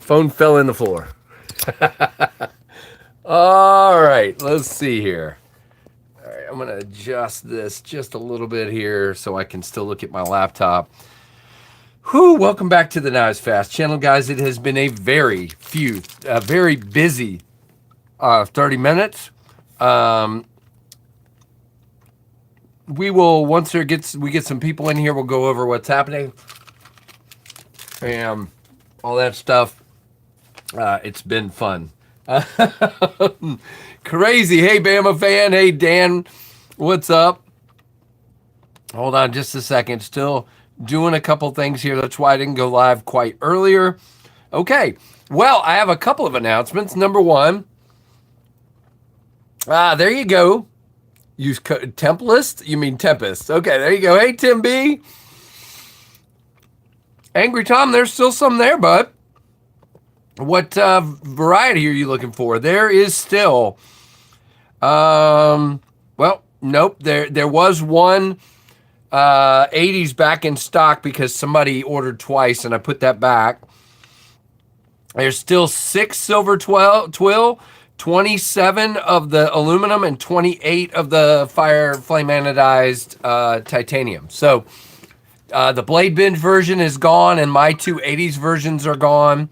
Phone fell in the floor. All right, let's see here. All right, I'm going to adjust this just a little bit here so I can still look at my laptop. Whew, welcome back to the KnivesFAST channel, guys. It has been a very busy 30 minutes. We will, once we get some people in here, we'll go over what's happening and all that stuff. It's been fun. Crazy. Hey, Bama fan. Hey, Dan. What's up? Hold on just a second. Still doing a couple things here. That's why I didn't go live quite earlier. Okay. Well, I have a couple of announcements. Number one. There you go. Use code Tempest. You mean Tempest. Okay, there you go. Hey, Tim B. Angry Tom, there's still some there, bud. What variety are you looking for? There is still, well, nope. There was one 80s back in stock because somebody ordered twice, and I put that back. There's still 6 silver twill, 27 of the aluminum, and 28 of the flame anodized titanium. So the blade binge version is gone, and my two 80s versions are gone.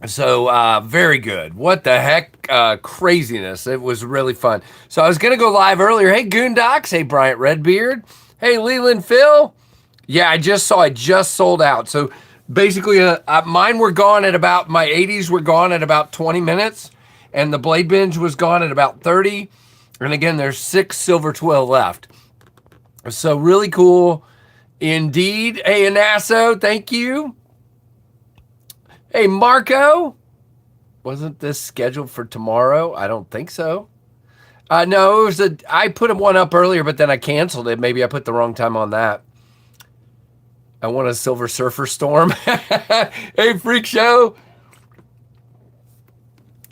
So very good. What the heck? Craziness. It was really fun. So I was going to go live earlier. Hey, Goondocs. Hey, Bryant Redbeard. Hey, Leland Phil. Yeah, I just sold out. So basically, mine were gone at about, my 80s were gone at about 20 minutes, and the blade binge was gone at about 30. And again, there's 6 silver twill left. So really cool indeed. Hey, Anasso, thank you. Hey, Marco. Wasn't this scheduled for tomorrow? I don't think so. No, it was I put one up earlier, but then I canceled it. Maybe I put the wrong time on that. I want a Silver Surfer Storm. Hey, Freak Show.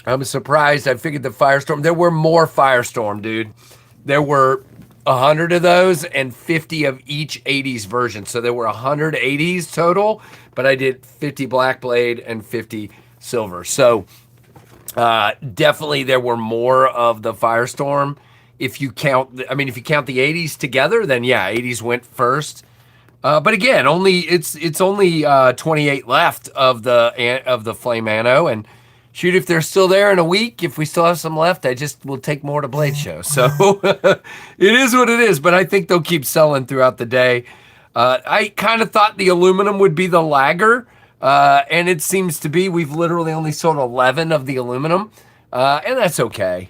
I'm surprised. I figured the Firestorm. There were more Firestorm, dude. There were 100 of those and 50 of each 80s version. So there were 100 80s total, but I did 50 Black Blade and 50 Silver. So definitely there were more of the Firestorm. If you count, if you count the 80s together, then yeah, 80s went first. But again, it's only 28 left of the Flame Anno, and shoot, if they're still there in a week, if we still have some left, I just will take more to Blade Show. So it is what it is, but I think they'll keep selling throughout the day. I kind of thought the aluminum would be the lagger, and it seems to be. We've literally only sold 11 of the aluminum, and that's okay.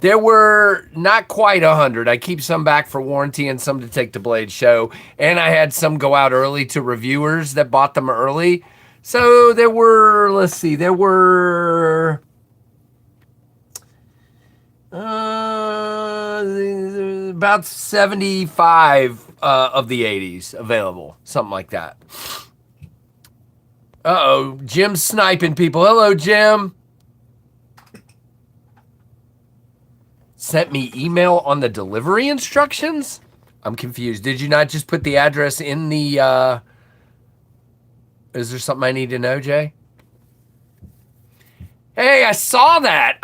There were not quite 100. I keep some back for warranty and some to take to Blade Show. And I had some go out early to reviewers that bought them early. So there were, let's see, there were about 75 of the 80s available, something like that. Uh-oh, Jim's sniping people. Hello, Jim. Sent me email on the delivery instructions? I'm confused. Did you not just put the address in the, is there something I need to know, Jay? Hey, I saw that.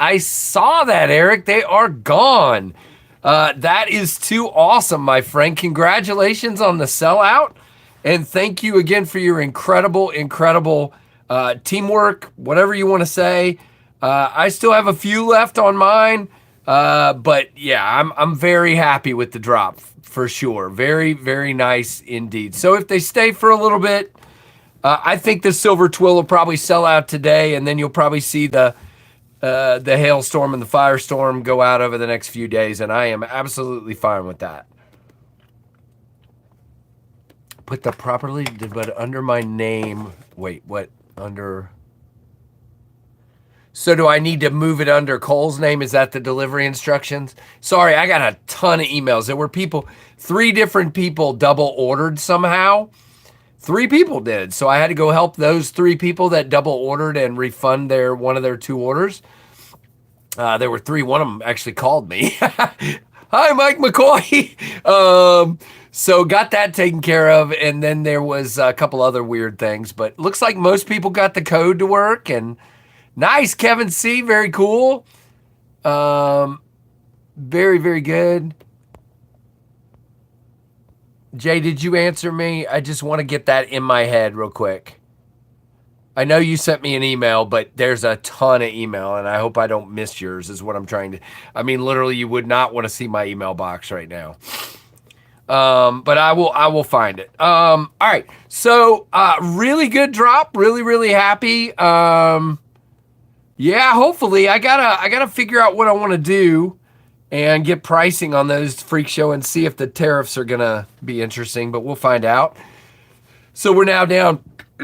Eric. They are gone. That is too awesome, my friend. Congratulations on the sellout. And thank you again for your incredible teamwork, whatever you want to say. I still have a few left on mine. But yeah, I'm very happy with the drop for sure. Very, very nice indeed. So if they stay for a little bit, I think the Silver Twill will probably sell out today, and then you'll probably see the Hailstorm and the Firestorm go out over the next few days, and I am absolutely fine with that. Put the properly, but under my name. Wait, what? Under... So do I need to move it under Cole's name? Is that the delivery instructions? Sorry, I got a ton of emails. There were 3 different people double ordered somehow. 3 people did. So I had to go help those 3 people that double ordered and refund one of their 2 orders. There were 3. One of them actually called me. Hi, Mike McCoy. So got that taken care of, and then there was a couple other weird things, but looks like most people got the code to work. And nice, Kevin C. Very cool. Very, very good. Jay, did you answer me? I just want to get that in my head real quick. I know you sent me an email, but there's a ton of email, and I hope I don't miss yours, is what I'm trying to. I mean, literally, you would not want to see my email box right now. But I will find it. All right. So, really good drop. Really, really happy. Yeah, hopefully I gotta figure out what I want to do and get pricing on those Freak Show and see if the tariffs are gonna be interesting, but we'll find out. So we're now down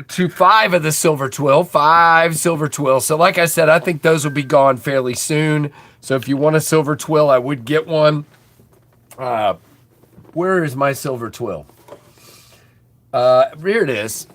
to 5 of the silver twill, 5 silver twill. So like I said, I think those will be gone fairly soon. So if you want a silver twill, I would get one. Where is my silver twill? Here it is.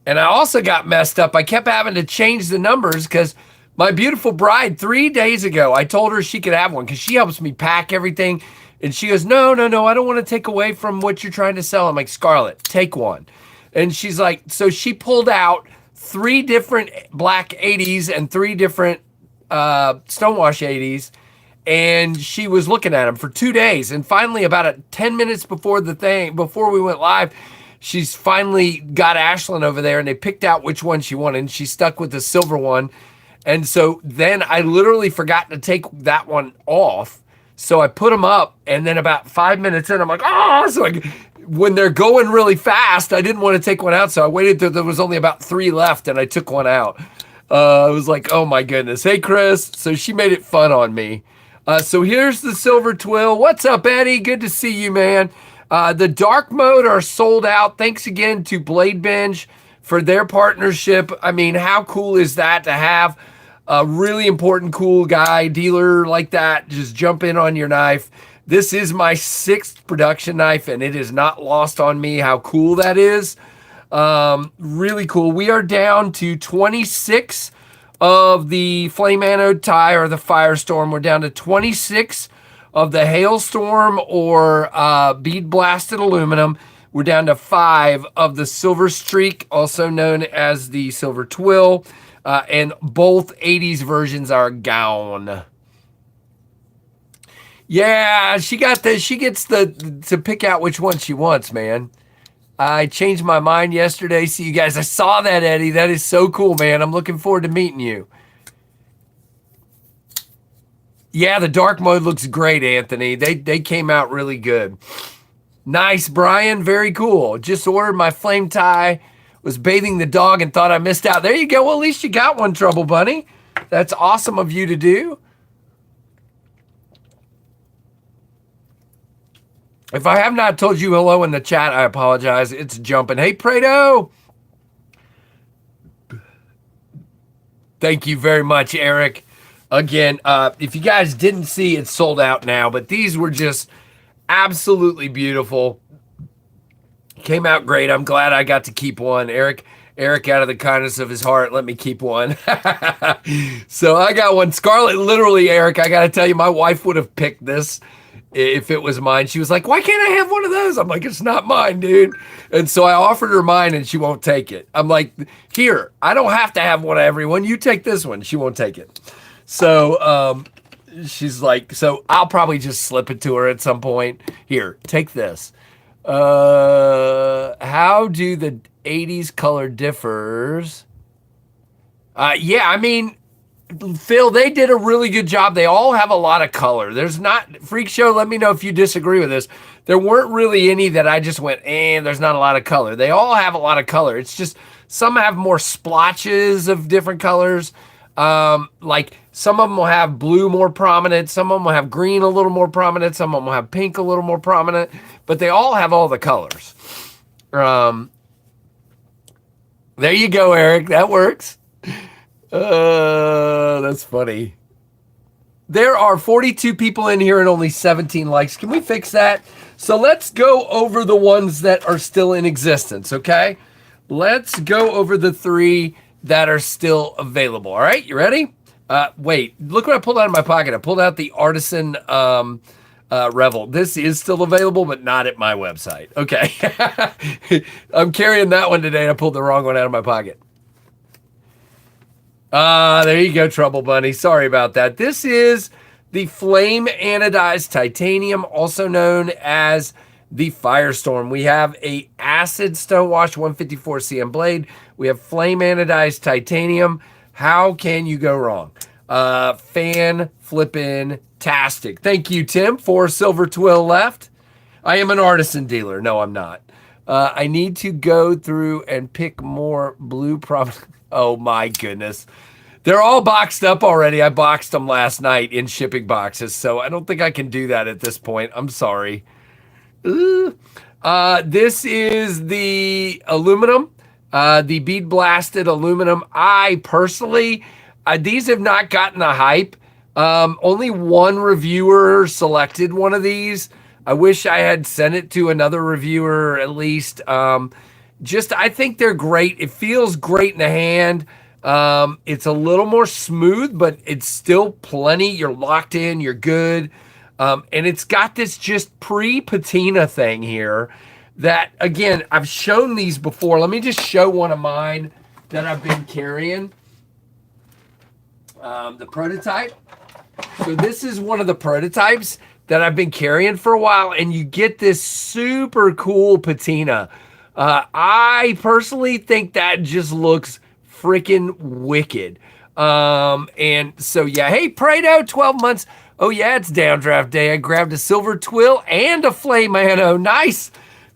And I also got messed up. I kept having to change the numbers because my beautiful bride, 3 days ago, I told her she could have one because she helps me pack everything. And she goes, no, I don't want to take away from what you're trying to sell. I'm like, Scarlett, take one. And she's like, so she pulled out 3 different black 80s and 3 different Stonewash 80s. And she was looking at them for 2 days. And finally, about 10 minutes before we went live, she's finally got Ashlyn over there and they picked out which one she wanted. And she stuck with the silver one. And so then I literally forgot to take that one off. So I put them up, and then about 5 minutes in, I'm like, oh, so when they're going really fast, I didn't want to take one out. So I waited till there was only about 3 left, and I took one out. I was like, oh my goodness. Hey, Chris. So she made it fun on me. So here's the silver twill. What's up, Eddie? Good to see you, man. The dark mode are sold out. Thanks again to Blade Binge for their partnership. I mean, how cool is that to have a really important, cool guy, dealer like that, just jump in on your knife. This is my 6th production knife, and it is not lost on me how cool that is. Really cool. We are down to 26 of the Flame Anode tie or the Firestorm. We're down to 26 of the Hailstorm or bead blasted aluminum. We're down to 5 of the Silver Streak, also known as the Silver Twill. And both 80s versions are gone. Yeah, she gets to pick out which one she wants, man. I changed my mind yesterday. See you guys. I saw that, Eddie. That is so cool, man. I'm looking forward to meeting you. Yeah, the dark mode looks great, Anthony. They came out really good. Nice, Brian. Very cool. Just ordered my flame tie. Was bathing the dog and thought I missed out. There you go. Well, at least you got one, Trouble Bunny. That's awesome of you to do. If I have not told you hello in the chat, I apologize. It's jumping. Hey, Prado. Thank you very much, Eric. Again, if you guys didn't see, it's sold out now, but these were just absolutely beautiful. Came out great. I'm glad I got to keep one. Eric, out of the kindness of his heart, let me keep one. So I got one. Scarlett, literally, Eric, I got to tell you, my wife would have picked this if it was mine. She was like, why can't I have one of those? I'm like, it's not mine, dude. And so I offered her mine and she won't take it. I'm like, here, I don't have to have one of everyone. You take this one. She won't take it. So she's like, so I'll probably just slip it to her at some point. Here, take this. How do the 80s color differs? Yeah, I mean, Phil, they did a really good job. They all have a lot of color. There's not, Freak Show, let me know if you disagree with this. There weren't really any that I just went, there's not a lot of color. They all have a lot of color. It's just some have more splotches of different colors. Like some of them will have blue more prominent. Some of them will have green a little more prominent. Some of them will have pink a little more prominent. But they all have all the colors. There you go, Eric. That works. That's funny. There are 42 people in here and only 17 likes. Can we fix that? So let's go over the ones that are still in existence, okay? Let's go over the 3 that are still available. All right, you ready? Wait, look what I pulled out of my pocket. I pulled out the Artisan Revel. This is still available, but not at my website. Okay. I'm carrying that one today. I pulled the wrong one out of my pocket. There you go, Trouble Bunny. Sorry about that. This is the Flame Anodized Titanium, also known as the Firestorm. We have a acid stonewash 154 cm blade. We have Flame Anodized Titanium. How can you go wrong? Fan flippin' tastic. Thank you, Tim, for silver twill left. I am an artisan dealer. No, I'm not. I need to go through and pick more blue Oh my goodness. They're all boxed up already. I boxed them last night in shipping boxes, so I don't think I can do that at this point. I'm sorry. This is the aluminum, the bead blasted aluminum. I personally, these have not gotten the hype. Only one reviewer selected one of these. I wish I had sent it to another reviewer at least. I think they're great. It feels great in the hand. It's a little more smooth, but it's still plenty. You're locked in, you're good. And it's got this just pre-patina thing here that, again, I've shown these before. Let me just show one of mine that I've been carrying. The prototype. So this is one of the prototypes that I've been carrying for a while, and you get this super cool patina. I personally think that just looks freaking wicked. And so, yeah. Hey, Prado, 12 months. Oh, yeah, it's Downdraft Day. I grabbed a silver twill and a flame ano. Nice.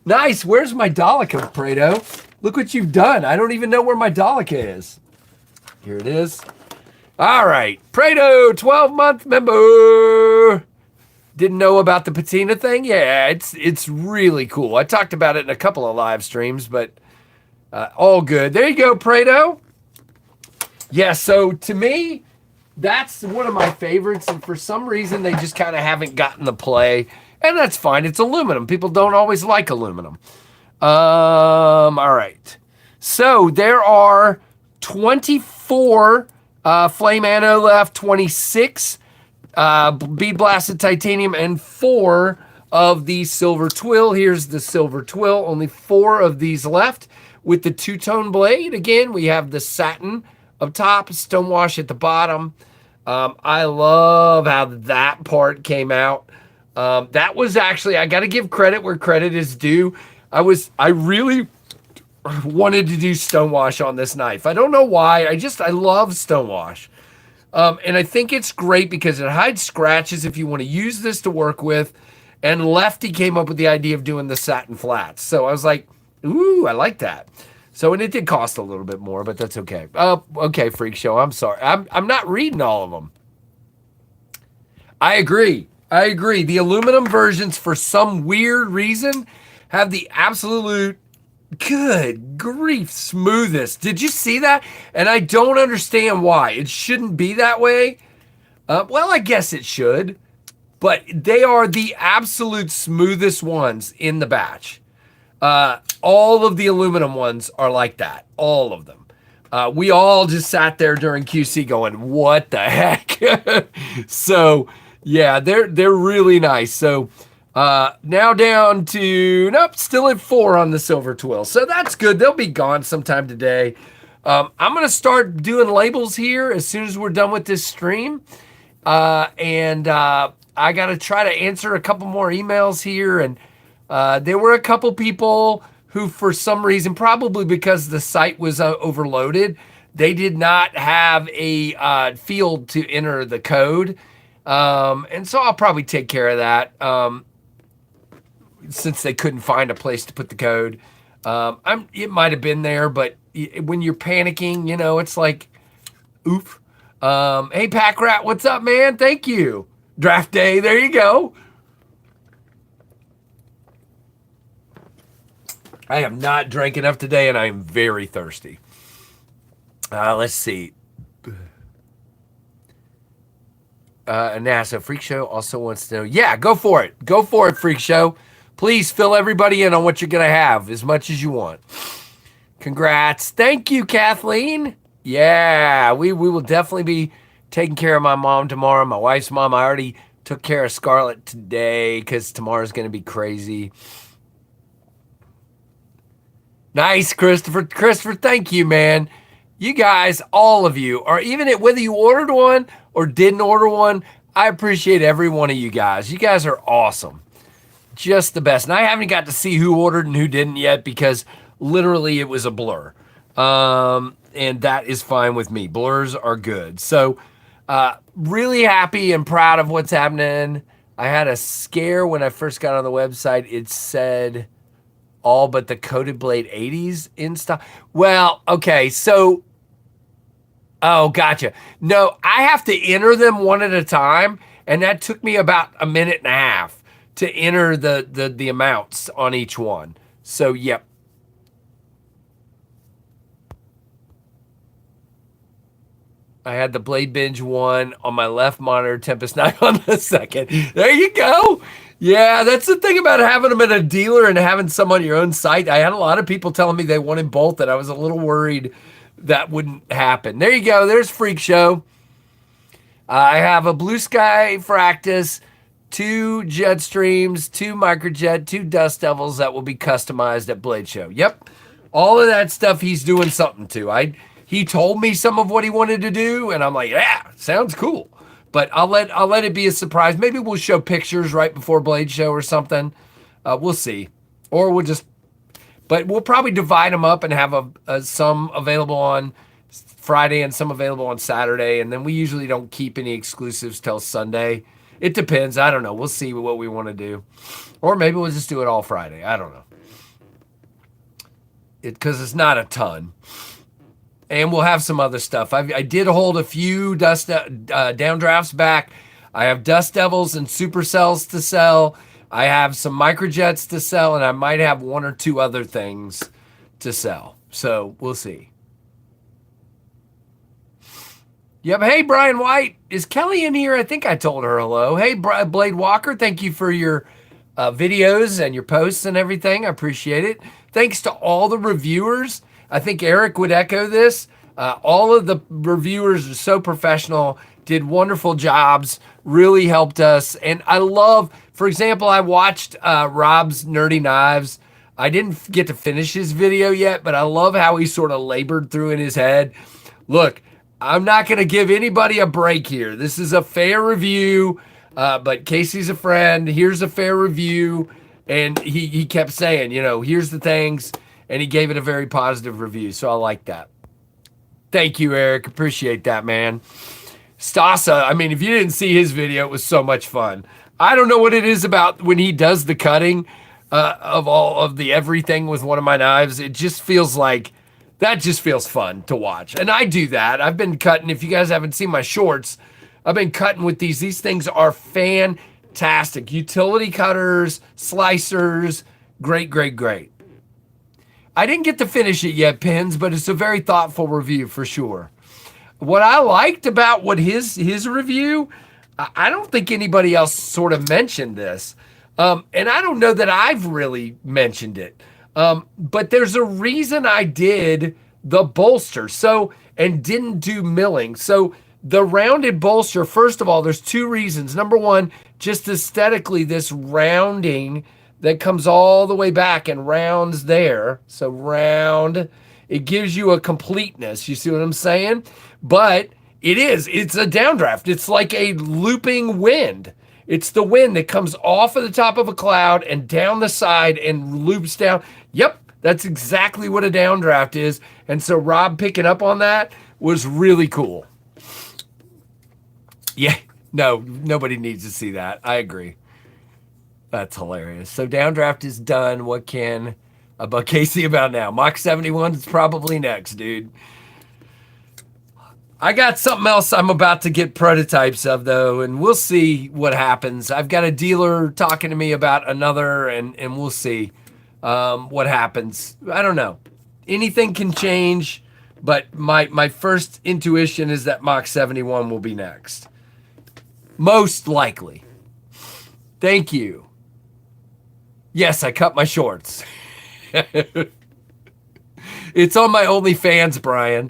Nice. Where's my Dolica, Prado? Look what you've done. I don't even know where my Dolica is. Here it is. All right. Prado, 12-month member. Didn't know about the patina thing? Yeah, it's really cool. I talked about it in a couple of live streams, but all good. There you go, Prado. Yeah, so to me, that's one of my favorites, and for some reason, they just kind of haven't gotten the play, and that's fine. It's aluminum. People don't always like aluminum. All right. So there are 24 flame ano left, 26 bead blasted titanium, and 4 of the silver twill. Here's the silver twill. Only 4 of these left with the two-tone blade. Again, we have the satin up top, stonewash at the bottom. I love how that part came out. That was actually, I got to give credit where credit is due. I really wanted to do stonewash on this knife. I don't know why. I love stonewash. And I think it's great because it hides scratches if you want to use this to work with. And Lefty came up with the idea of doing the satin flats. So I was like, ooh, I like that. So, and it did cost a little bit more, but that's okay. Okay, Freak Show, I'm sorry. I'm not reading all of them. I agree. The aluminum versions, for some weird reason, have the absolute, good grief, smoothest. Did you see that? And I don't understand why. It shouldn't be that way. Well, I guess it should. But they are the absolute smoothest ones in the batch. All of the aluminum ones are like that. All of them. We all just sat there during QC going, what the heck? So, yeah, they're really nice. So, now down to, nope, still at 4 on the silver twill. So that's good. They'll be gone sometime today. I'm going to start doing labels here as soon as we're done with this stream. I got to try to answer a couple more emails here. And there were a couple people who, for some reason, probably because the site was overloaded, they did not have a field to enter the code. And so I'll probably take care of that since they couldn't find a place to put the code. It might have been there, but when you're panicking, you know, it's like, oof. Hey, Pack Rat, what's up, man? Thank you. Draft day, there you go. I have not drank enough today, and I am very thirsty. Let's see. NASA Freak Show also wants to know. Yeah, go for it. Go for it, Freak Show. Please fill everybody in on what you're going to have as much as you want. Congrats. Thank you, Kathleen. Yeah, we will definitely be taking care of my mom tomorrow. My wife's mom, I already Took care of Scarlett today because tomorrow's going to be crazy. Nice, Christopher. Christopher, thank you, man. You guys, all of you, or even whether you ordered one or didn't order one, I appreciate every one of you guys. You guys are awesome. Just the best. And I haven't got to see who ordered and who didn't yet because literally it was a blur. And that is fine with me. Blurs are good. So really happy and proud of what's happening. I had a scare when I first got on the website. It said all but the coated blade 80s in stock. Well, okay, so, oh, gotcha. No, I have to enter them one at a time, and that took me about a minute and a half to enter the amounts on each one. So, yep. I had the Blade Binge one on my left monitor, Tempest 9 on the second. There you go. Yeah, that's the thing about having them at a dealer and having some on your own site. I had a lot of people telling me they wanted both, and I was a little worried that wouldn't happen. There you go. There's Freak Show. I have a Blue Sky Fractus, 2 Jetstreams, 2 Microjet, 2 Dust Devils that will be customized at Blade Show. Yep. All of that stuff he's doing something to. He told me some of what he wanted to do, and I'm like, yeah, sounds cool. But I'll let it be a surprise. Maybe we'll show pictures right before Blade Show or something. We'll see. Or but we'll probably divide them up and have some available on Friday and some available on Saturday. And then we usually don't keep any exclusives till Sunday. It depends. I don't know. We'll see what we want to do. Or maybe we'll just do it all Friday. I don't know. Because it's not a ton. And we'll have some other stuff. I did hold a few downdrafts back. I have Dust Devils and Supercells to sell. I have some Microjets to sell, and I might have 1 or 2 other things to sell. So we'll see. Yep. Hey, Brian White. Is Kelly in here? I think I told her hello. Hey, Blade Walker. Thank you for your videos and your posts and everything. I appreciate it. Thanks to all the reviewers. I think Eric would echo this. All of the reviewers are so professional, did wonderful jobs, really helped us. And I love, for example, I watched Rob's Nerdy Knives. I didn't get to finish his video yet, but I love how he sort of labored through in his head. Look, I'm not going to give anybody a break here. This is a fair review, but Casey's a friend. Here's a fair review. And he kept saying, here's the things. And he gave it a very positive review, so I like that. Thank you, Eric. Appreciate that, man. Stasa, I mean, if you didn't see his video, it was so much fun. I don't know what it is about when he does the cutting of all of the everything with one of my knives. It just feels like, that just feels fun to watch. And I do that. I've been cutting, if you guys haven't seen my shorts, I've been cutting with these. These things are fantastic. Utility cutters, slicers, great, great, great. I didn't get to finish it yet, Pins, but it's a very thoughtful review for sure. What I liked about his review, I don't think anybody else sort of mentioned this. And I don't know that I've really mentioned it. But there's a reason I did the bolster. And didn't do milling. So the rounded bolster, first of all, there's 2 reasons. Number one, just aesthetically, this rounding that comes all the way back and rounds there. So round, it gives you a completeness. You see what I'm saying? But it's a downdraft. It's like a looping wind. It's the wind that comes off of the top of a cloud and down the side and loops down. Yep, that's exactly what a downdraft is. And so Rob picking up on that was really cool. Yeah, no, nobody needs to see that. I agree. That's hilarious. So downdraft is done. What can about Casey about now? Mach 71 is probably next, dude. I got something else I'm about to get prototypes of, though, and we'll see what happens. I've got a dealer talking to me about another, and we'll see what happens. I don't know. Anything can change, but my first intuition is that Mach 71 will be next. Most likely. Thank you. Yes, I cut my shorts. It's on my OnlyFans, Brian.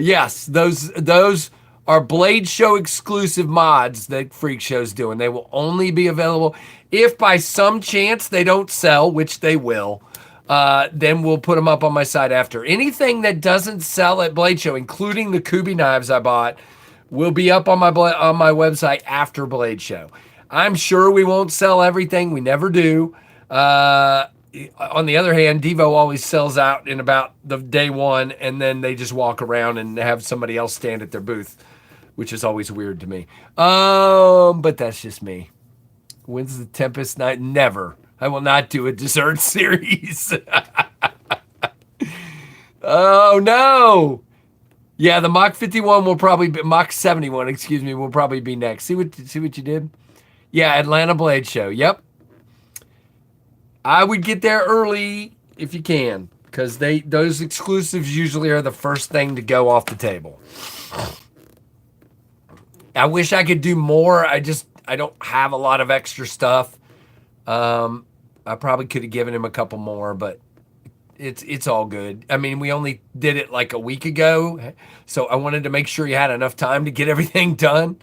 Yes, those are Blade Show exclusive mods that Freak Show's doing. They will only be available if by some chance they don't sell, which they will. Then we'll put them up on my site after. Anything that doesn't sell at Blade Show, including the Kubi knives I bought, will be up on my website after Blade Show. I'm sure we won't sell everything. We never do. On the other hand, Devo always sells out in about the day one, and then they just walk around and have somebody else stand at their booth, which is always weird to me. But that's just me. When's the Tempest night? Never. I will not do a dessert series. Oh no. Yeah, the Mach 51 will probably be Mach 71, excuse me, will probably be next. See what you did? Yeah, Atlanta Blade Show. Yep. I would get there early if you can, because those exclusives usually are the first thing to go off the table. I wish I could do more. I don't have a lot of extra stuff. I probably could have given him a couple more, but it's all good. I mean, we only did it like a week ago, so I wanted to make sure you had enough time to get everything done.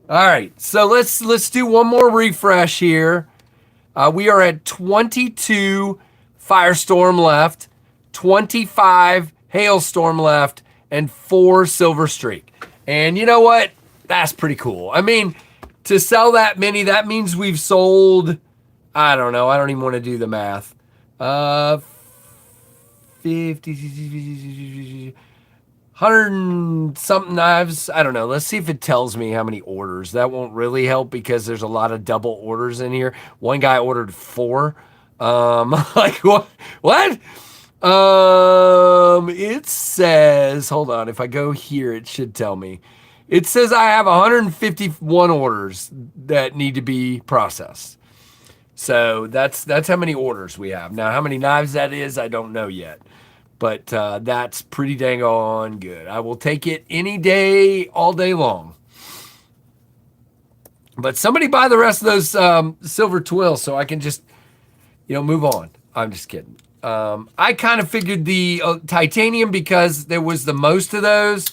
All right, so let's do one more refresh here. We are at 22 Firestorm left, 25 Hailstorm left, and 4 Silver Streak. And you know what? That's pretty cool. I mean, to sell that many, that means we've sold, I don't know, I don't even want to do the math. 50, 100 and something knives. I don't know. Let's see if it tells me how many orders. That won't really help because there's a lot of double orders in here. One guy ordered 4. Like what? What? It says, hold on. If I go here, it should tell me. It says I have 151 orders that need to be processed. So that's how many orders we have. Now, how many knives that is, I don't know yet. But that's pretty dang on good. I will take it any day, all day long. But somebody buy the rest of those silver twills so I can just, move on. I'm just kidding. I kind of figured the titanium because there was the most of those,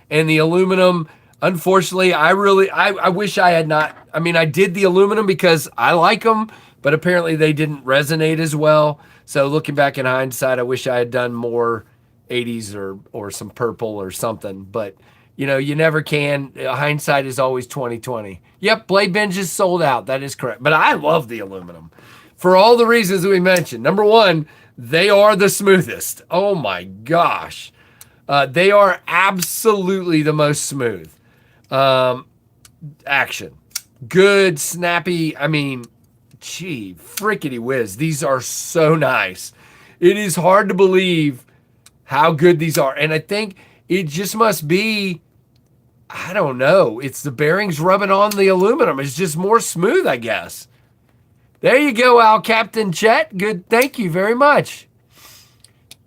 and the aluminum. Unfortunately, I wish I had not. I mean, I did the aluminum because I like them, but apparently they didn't resonate as well. So looking back in hindsight, I wish I had done more 80s or some purple or something. But, you never can. Hindsight is always 20/20. Yep, Blade Bench is sold out. That is correct. But I love the aluminum for all the reasons we mentioned. Number one, they are the smoothest. Oh, my gosh. They are absolutely the most smooth. Action. Good, snappy. I mean, gee, frickety whiz. These are so nice. It is hard to believe how good these are. And I think it just must be, I don't know. It's the bearings rubbing on the aluminum. It's just more smooth, I guess. There you go, Al Captain Chet. Good. Thank you very much.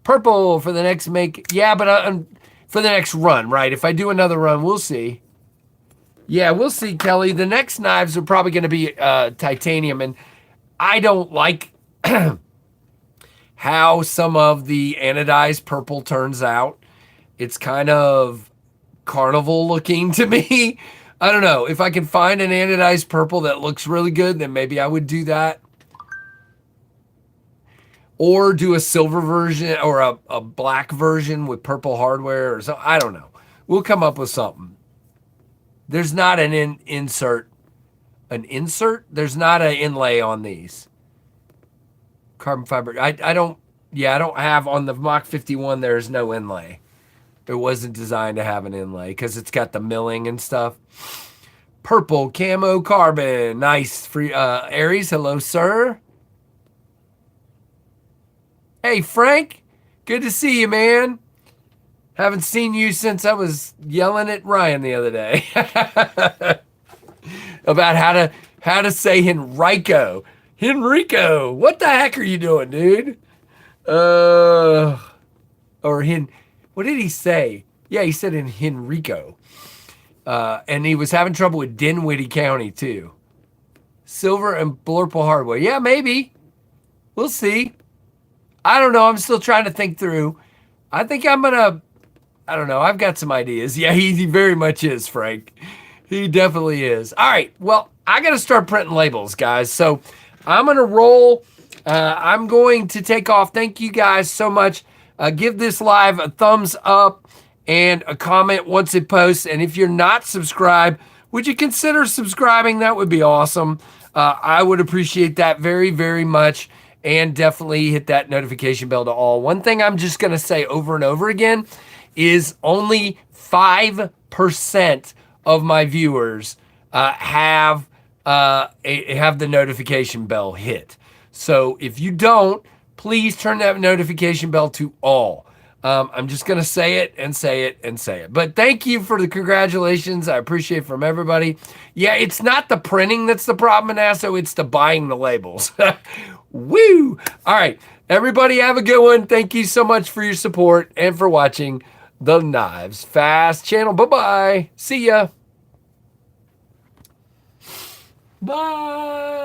Purple for the next make. Yeah, but for the next run, right? If I do another run, we'll see. Yeah, we'll see, Kelly. The next knives are probably going to be titanium, and I don't like how some of the anodized purple turns out. It's kind of carnival looking to me. I don't know. If I can find an anodized purple that looks really good, then maybe I would do that. Or do a silver version or a black version with purple hardware or something. I don't know. We'll come up with something. There's not an insert. An insert? There's not an inlay on these. Carbon fiber. I don't have on the Mach 51, there's no inlay. It wasn't designed to have an inlay because it's got the milling and stuff. Purple camo carbon. Nice. Free Aries, hello, sir. Hey, Frank. Good to see you, man. Haven't seen you since I was yelling at Ryan the other day about how to say Henrico. Henrico, what the heck are you doing, dude? What did he say? Yeah, he said in Henrico. And he was having trouble with Dinwiddie County too. Silver and Blurple hardware. Yeah, maybe. We'll see. I don't know. I'm still trying to think through. I think I'm gonna I don't know. I've got some ideas. Yeah, he very much is, Frank. He definitely is. All right. Well, I got to start printing labels, guys. So I'm going to roll. I'm going to take off. Thank you guys so much. Give this live a thumbs up and a comment once it posts. And if you're not subscribed, would you consider subscribing? That would be awesome. I would appreciate that very, very much. And definitely hit that notification bell to all. One thing I'm just going to say over and over again is only 5% of my viewers have the notification bell hit. So if you don't, please turn that notification bell to all. I'm just going to say it and say it and say it. But thank you for the congratulations. I appreciate it from everybody. Yeah, it's not the printing that's the problem in ASO. It's the buying the labels. Woo! All right. Everybody have a good one. Thank you so much for your support and for watching the Knives Fast channel. Bye-bye. See ya. Bye.